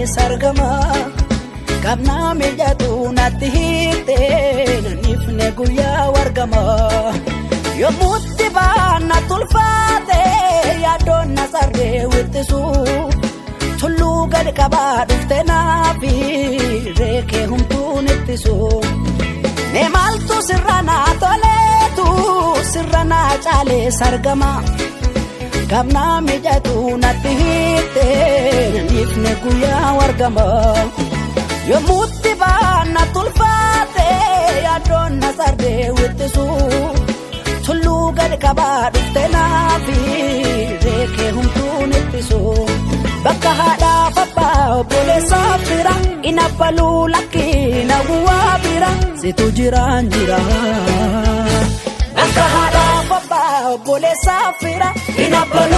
sargama Kabna mijatu natti hiite nifne guyyaa wargama Yomutti baana tulfaate yaadoon na sarree wittisu Tullu gad qabaa dhufte naafi reekee humtuun ittisu Ne maaltu sirra naa toleetu sirra naa caalee sargama Kabna mijatu natti hiite nifne guyyaa wargama Yomutti baana tulfaate yaadoon na sarree wittisu Tullu gad qabaa dhufte naafi reekee humtuun ittisu Bakka haadhaaf abbaa obboleessaa fira inabbaluu lakkiina bu'aa bira situ jiraan jira Bakka haadhaaf abbaa obboleessaa fira inabbaluu